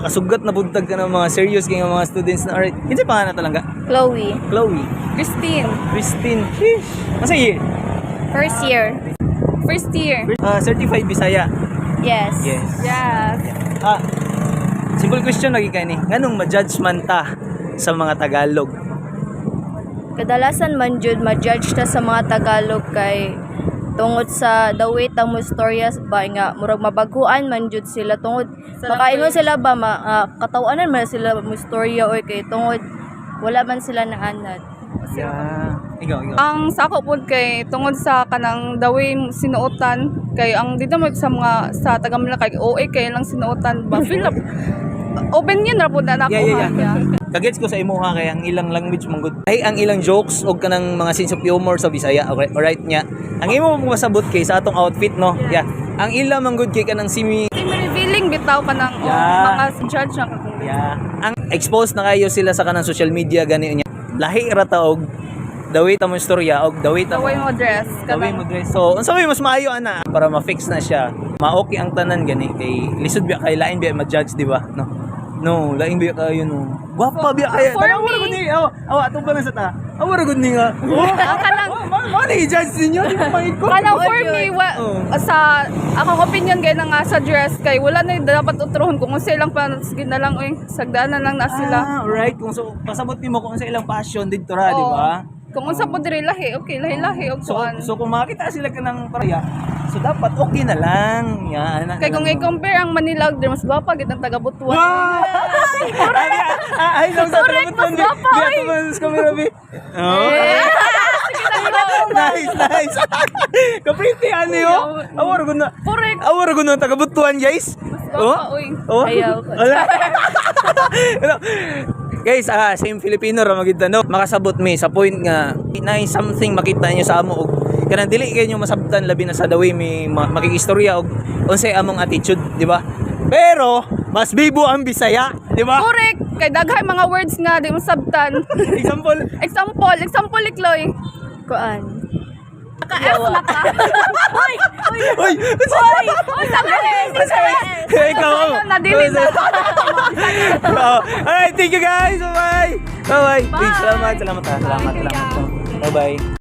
makasugat na buntag ka ng mga serious kay mga students na art. Kinsa pa na talaga? Chloe. Chloe, Christine. Christine. Sheesh. Masa year? First year. First year. Certified Bisaya. Yes. Yes. Yes. Simple question lagi kay ni. Nganong ma-judge man ta sa mga Tagalog? Kadalasan man jud ma-judge ta sa mga Tagalog kay tungod sa the way tamo istorya ba nga murag mabaguan man jud sila tungod makaingon sila ba katawanan man sila mo istorya oy kay tungod wala man sila naanad. Yeah. Ikaw. Ang sako po kay tungod sa kanang the way sinuotan kay ang dito mo sa mga sa taga Manila kay OA kay lang sinuotan ba feel up opinion ra pud na ako. Yeah. Kagets ko sa imo ha kay ang ilang language mong good. Ay ang ilang jokes og kanang mga sense of humor sa Bisaya. Okay, alright nya. Ang imo mo masabot kay sa atong outfit no. Yeah. Ang ilang man good kay kanang simi. Revealing bitaw ka ng Yeah. mga judge na kakong. Yeah. Ang exposed na kayo sila sa kanang social media gani nya. Lahi ra ta og the way ta mo istorya og the way ta The way mo dress. the way mo dress. So, unsa may mas maayo ana para ma-fix na siya. Ma-okay ang tanan gani kay lisod biya kay lain biya ma-judge di ba? No, lain biya kayo no. Gwapa biya kaya. For Tanawa ra gud ni. Atong pa na sa ta. Awara gud ni nga. Mo ni judge ninyo di mo maikot. Kanang for me, sa akong opinion kay na nga sa dress kay wala na yung dapat utrohon kung unsa ilang pa sige na lang oy sagdaanan lang na sila. Alright, kung so pasabot nimo kung sa ilang passion didto ra, di Oo. ba? Kung unsa po diri lahi, okay, lahi-lahi og kuan. So kung makita sila ka ng paraya, so dapat okay na lang. Yan. Kay kung i-compare ang Manila ug mas gwapa gid ang taga Butuan. Wow! Ay, lang sa Correct, telephone. mas gwapa, Di oy. ako mas camera, bi. Oh. Nice. Kapiti, ano yun? Awar ko na. Correct. Awar ko na, taga-Butuan, guys. Gwapa, oy. Ayaw. Wala. Ano? Guys, same Filipino ra magita no. Makasabot mi sa point nga na something makita niyo sa amo og kanang dili kay niyo masabtan labi na sa the way mi makikistorya og unsay among attitude, di ba? Pero mas bibo ang Bisaya, di ba? Correct. Kay daghay mga words nga di mo sabtan. Example. Example Chloe. Kuan. Ka-F na ka. Oy! Oy, sabi Ikaw. Nadili na. Alright, thank you guys. Bye-bye. Bye-bye. Salamat. Bye-bye.